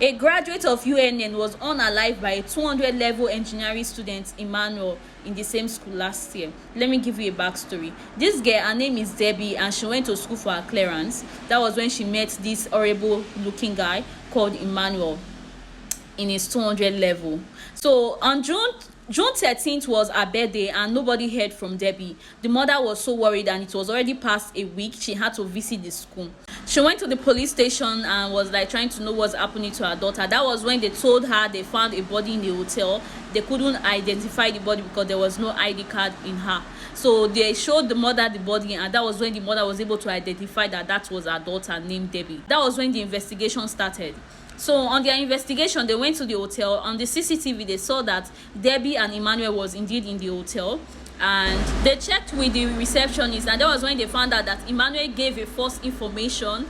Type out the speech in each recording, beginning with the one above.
A graduate of UNN was unalived by a 200 level engineering student, Emmanuel, in the same school last year. Let me give you a backstory. This girl, her name is Debbie, and she went to school for her clearance. That was when she met this horrible looking guy called Emmanuel in his 200 level. So on June 13th was her birthday, and nobody heard from Debbie. The mother was so worried, and it was already past a week. She had to visit the school. She went to the police station and was like trying to know what's happening to her daughter. That was when they told her they found a body in the hotel. They couldn't identify the body because there was no ID card in her. So they showed the mother the body, and that was when the mother was able to identify that that was her daughter named Debbie. That was when the investigation started. So on their investigation, they went to the hotel. On the CCTV, they saw that Debbie and Emmanuel was indeed in the hotel, and they checked with the receptionist, and that was when they found out that Emmanuel gave a false information.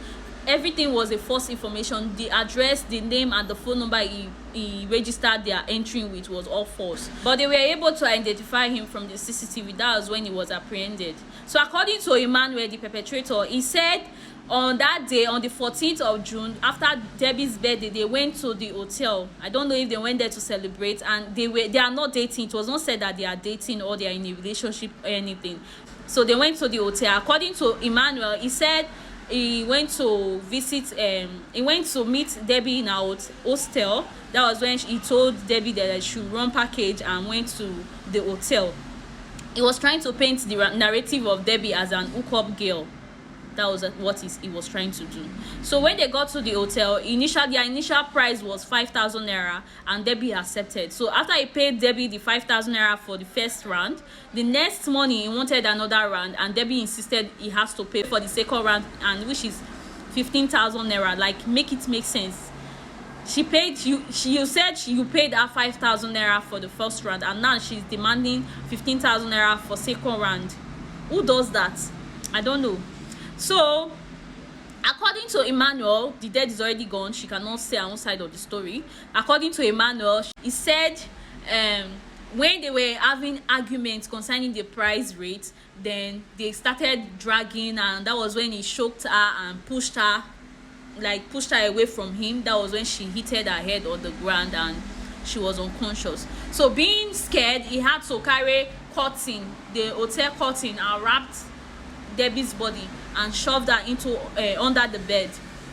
Everything was a false information. The address, the name, and the phone number he registered their entry with was all false. But they were able to identify him from the CCTV. That was when he was apprehended. So according to Emmanuel, the perpetrator, he said on that day, on the 14th of June, after Debbie's birthday, they went to the hotel. I don't know if they went there to celebrate, and they are not dating. It was not said that they are dating or they are in a relationship or anything. So they went to the hotel. According to Emmanuel, he said he went to he went to meet Debbie in our hostel. That was when he told Debbie that she should run package and went to the hotel. He was trying to paint the narrative of Debbie as an hookup girl. That was what he was trying to do. So when they got to the hotel, their initial price was 5,000 naira, and Debbie accepted. So after he paid Debbie the 5,000 naira for the first round, the next morning he wanted another round, and Debbie insisted he has to pay for the second round, and which is 15,000 naira. Like, make it make sense. She paid you. You said you paid her 5,000 naira for the first round, and now she's demanding 15,000 naira for second round. Who does that? I don't know. So according to Emmanuel, the dead is already gone. She cannot say her own side of the story. According to Emmanuel, he said when they were having arguments concerning the price rate, then they started dragging, and that was when he choked her and pushed her away from him. That was when she hit her head on the ground and she was unconscious. So being scared, he had to carry curtain, the hotel curtain, and wrapped Debbie's body and shoved her into under the bed,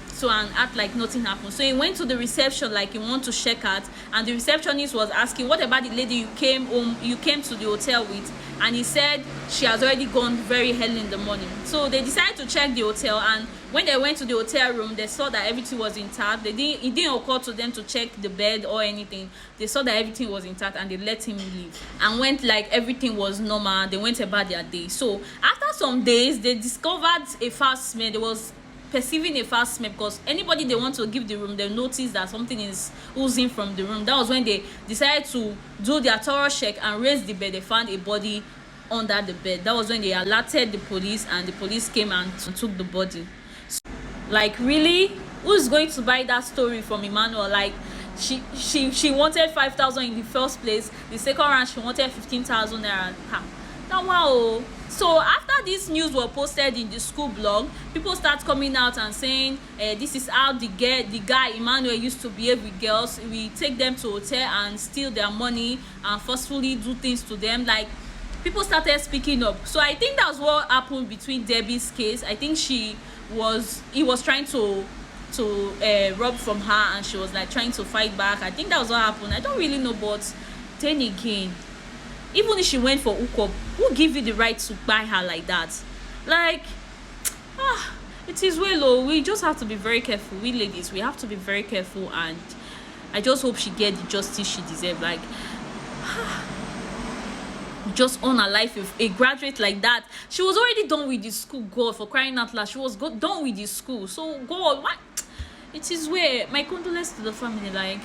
so and act like nothing happened. So he went to the reception like he wanted to check out, and the receptionist was asking, what about the lady you came to the hotel with? And he said she has already gone very early in the morning. So they decided to check the hotel, and when they went to the hotel room, they saw that everything was intact. It didn't occur to them to check the bed or anything. They saw that everything was intact, and they let him leave and went like everything was normal. They went about their day. So after some days, they discovered a foul smell. They was perceiving a foul smell because anybody they want to give the room, they notice that something is oozing from the room. That was when they decided to do their thorough check and raise the bed. They found a body under the bed. That was when they alerted the police, and the police came and took the body. So, like, really, who's going to buy that story from Emmanuel? Like, she wanted 5,000 in the first place. The second round she wanted 15,000 naira. Now wow. So after this news was posted in the school blog, people start coming out and saying this is how the guy Emmanuel used to behave with girls. We take them to hotel and steal their money and forcefully do things to them. Like, people started speaking up. So I think that's what happened between Debbie's case. I think he was trying to rob from her, and she was like trying to fight back. I think that was what happened. I don't really know, but then again, even if she went for hookup, who give you the right to buy her like that? Like, it is well low. We just have to be very careful. We ladies, we have to be very careful, and I just hope she get the justice she deserves. Like, just on her life with a graduate like that. She was already done with the school. God, for crying out loud, she was done with the school. So God, what? It is where my condolences to the family. Like,